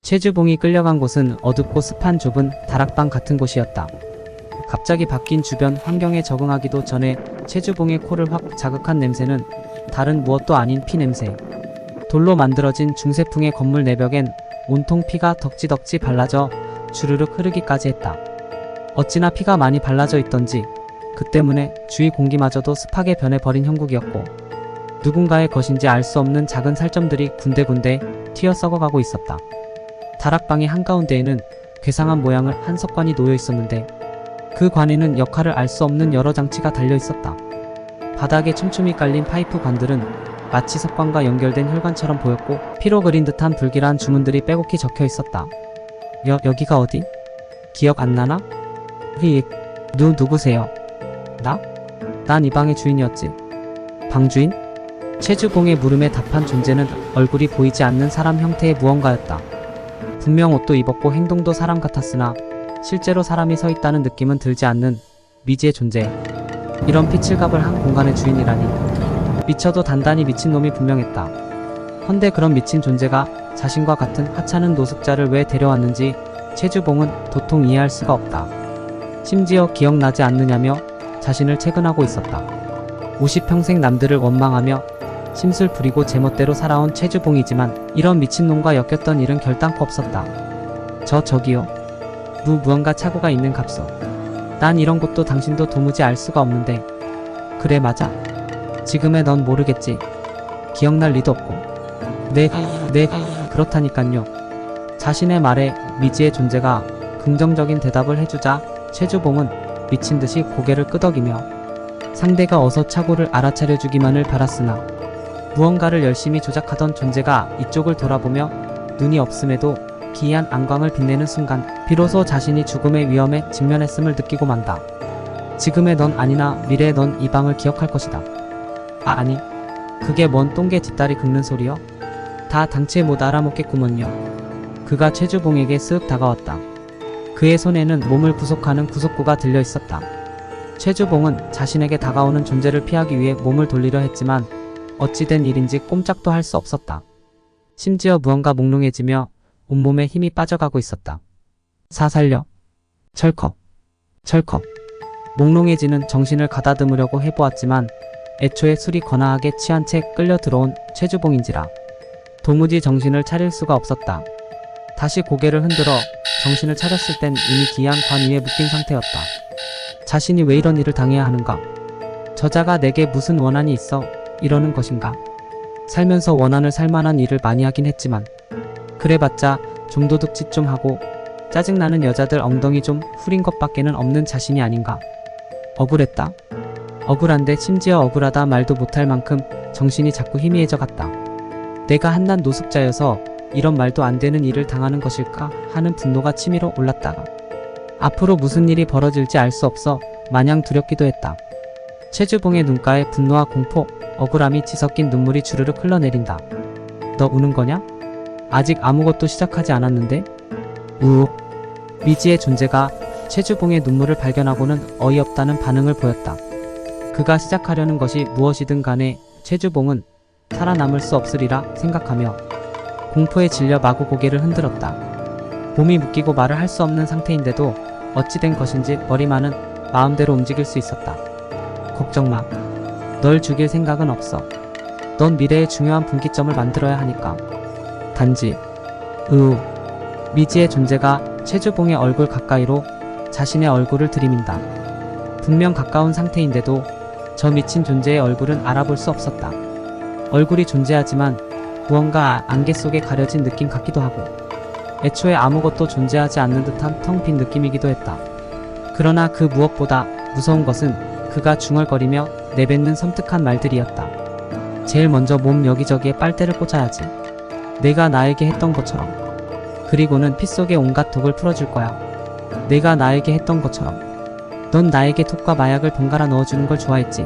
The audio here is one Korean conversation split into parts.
최주봉이 끌려간 곳은 어둡고 습한 좁은 다락방 같은 곳이었다. 갑자기 바뀐 주변 환경에 적응하기도 전에 최주봉의 코를 확 자극한 냄새는 다른 무엇도 아닌 피 냄새. 돌로 만들어진 중세풍의 건물 내벽엔 온통 피가 덕지덕지 발라져 주르륵 흐르기까지 했다. 어찌나 피가 많이 발라져 있던지 그 때문에 주위 공기마저도 습하게 변해버린 형국이었고, 누군가의 것인지 알 수 없는 작은 살점들이 군데군데 튀어 썩어가고 있었다. 다락방의 한가운데에는 괴상한 모양의 한 석관이 놓여 있었는데, 그 관에는 역할을 알 수 없는 여러 장치가 달려 있었다. 바닥에 촘촘히 깔린 파이프 관들은 마치 석관과 연결된 혈관처럼 보였고, 피로 그린 듯한 불길한 주문들이 빼곡히 적혀 있었다. 여기가 어디? 기억 안 나나? 누구세요? 난 이 방의 주인이었지. 방주인? 최주봉의 물음에 답한 존재는 얼굴이 보이지 않는 사람 형태의 무언가였다. 분명 옷도 입었고 행동도 사람 같았으나 실제로 사람이 서 있다는 느낌은 들지 않는 미지의 존재. 이런 피칠갑을 한 공간의 주인이라니. 미쳐도 단단히 미친 놈이 분명했다. 헌데 그런 미친 존재가 자신과 같은 하찮은 노숙자를 왜 데려왔는지 최주봉은 도통 이해할 수가 없다. 심지어 기억나지 않느냐며 자신을 채근하고 있었다. 50평생 남들을 원망하며 심술 부리고 제멋대로 살아온 최주봉이지만 이런 미친놈과 엮였던 일은 결단코 없었다. 저기요. 무언가 착오가 있는 갑소. 난 이런 것도 당신도 도무지 알 수가 없는데. 그래 맞아. 지금의 넌 모르겠지. 기억날 리도 없고. 네, 그렇다니깐요. 자신의 말에 미지의 존재가 긍정적인 대답을 해주자 최주봉은 미친듯이 고개를 끄덕이며 상대가 어서 착오를 알아차려주기만을 바랐으나, 무언가를 열심히 조작하던 존재가 이쪽을 돌아보며 눈이 없음에도 기이한 안광을 빛내는 순간 비로소 자신이 죽음의 위험에 직면했음을 느끼고 만다. 지금의 넌 아니나 미래의 넌 이 방을 기억할 것이다. 아니, 그게 뭔 똥개 뒷다리 긁는 소리여? 다 당최 못 알아먹겠구먼요. 그가 최주봉에게 쓱 다가왔다. 그의 손에는 몸을 구속하는 구속구가 들려 있었다. 최주봉은 자신에게 다가오는 존재를 피하기 위해 몸을 돌리려 했지만 어찌된 일인지 꼼짝도 할 수 없었다. 심지어 무언가 몽롱해지며 온몸에 힘이 빠져가고 있었다. 사살려. 철컥. 몽롱해지는 정신을 가다듬으려고 해보았지만 애초에 술이 거나하게 취한 채 끌려 들어온 최주봉인지라 도무지 정신을 차릴 수가 없었다. 다시 고개를 흔들어 정신을 차렸을 땐 이미 기이한 관 위에 묶인 상태였다. 자신이 왜 이런 일을 당해야 하는가? 저자가 내게 무슨 원한이 있어 이러는 것인가? 살면서 원한을 살만한 일을 많이 하긴 했지만 그래봤자 좀 도둑짓 좀 하고 짜증나는 여자들 엉덩이 좀 후린 것밖에는 없는 자신이 아닌가? 억울했다. 억울한데 심지어 억울하다 말도 못할 만큼 정신이 자꾸 희미해져 갔다. 내가 한낱 노숙자여서 이런 말도 안 되는 일을 당하는 것일까 하는 분노가 치밀어 올랐다가 앞으로 무슨 일이 벌어질지 알 수 없어 마냥 두렵기도 했다. 최주봉의 눈가에 분노와 공포, 억울함이 뒤섞인 눈물이 주르륵 흘러내린다. 너 우는 거냐? 아직 아무것도 시작하지 않았는데? 우욱. 미지의 존재가 최주봉의 눈물을 발견하고는 어이없다는 반응을 보였다. 그가 시작하려는 것이 무엇이든 간에 최주봉은 살아남을 수 없으리라 생각하며 공포에 질려 마구 고개를 흔들었다. 몸이 묶이고 말을 할 수 없는 상태인데도 어찌된 것인지 머리만은 마음대로 움직일 수 있었다. 걱정 마. 널 죽일 생각은 없어. 넌 미래의 중요한 분기점을 만들어야 하니까. 단지 미지의 존재가 최주봉의 얼굴 가까이로 자신의 얼굴을 들이민다. 분명 가까운 상태인데도 저 미친 존재의 얼굴은 알아볼 수 없었다. 얼굴이 존재하지만 무언가 안개 속에 가려진 느낌 같기도 하고 애초에 아무것도 존재하지 않는 듯한 텅 빈 느낌이기도 했다. 그러나 그 무엇보다 무서운 것은 그가 중얼거리며 내뱉는 섬뜩한 말들이었다. 제일 먼저 몸 여기저기에 빨대를 꽂아야지. 내가 나에게 했던 것처럼. 그리고는 피 속에 온갖 독을 풀어줄 거야. 내가 나에게 했던 것처럼. 넌 나에게 톡과 마약을 번갈아 넣어주는 걸 좋아했지.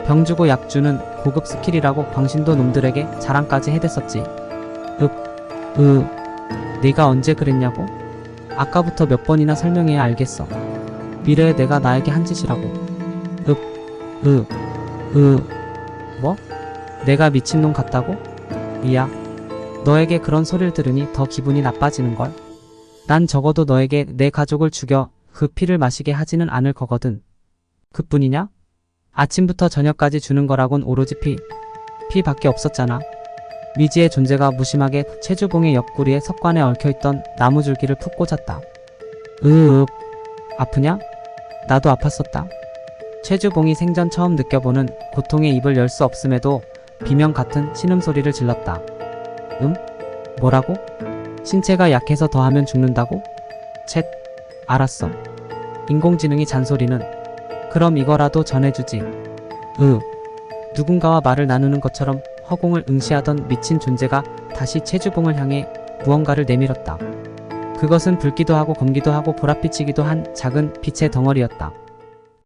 병 주고 약 주는 고급 스킬이라고 광신도 놈들에게 자랑까지 해댔었지. 네가 언제 그랬냐고? 아까부터 몇 번이나 설명해야 알겠어. 미래에 내가 나에게 한 짓이라고. 뭐? 내가 미친놈 같다고? 이야. 너에게 그런 소리를 들으니 더 기분이 나빠지는걸? 난 적어도 너에게 내 가족을 죽여 그 피를 마시게 하지는 않을 거거든. 그뿐이냐? 아침부터 저녁까지 주는 거라곤 오로지 피밖에 없었잖아. 미지의 존재가 무심하게 최주봉의 옆구리에 석관에 얽혀있던 나무줄기를 푹 꽂았다. 아프냐? 나도 아팠었다. 최주봉이 생전 처음 느껴보는 고통의 입을 열 수 없음에도 비명 같은 신음소리를 질렀다. 뭐라고? 신체가 약해서 더하면 죽는다고? 쳇, 알았어. 인공지능이 잔소리는. 그럼 이거라도 전해주지. 누군가와 말을 나누는 것처럼 허공을 응시하던 미친 존재가 다시 최주봉을 향해 무언가를 내밀었다. 그것은 붉기도 하고 검기도 하고 보랏빛이기도 한 작은 빛의 덩어리였다.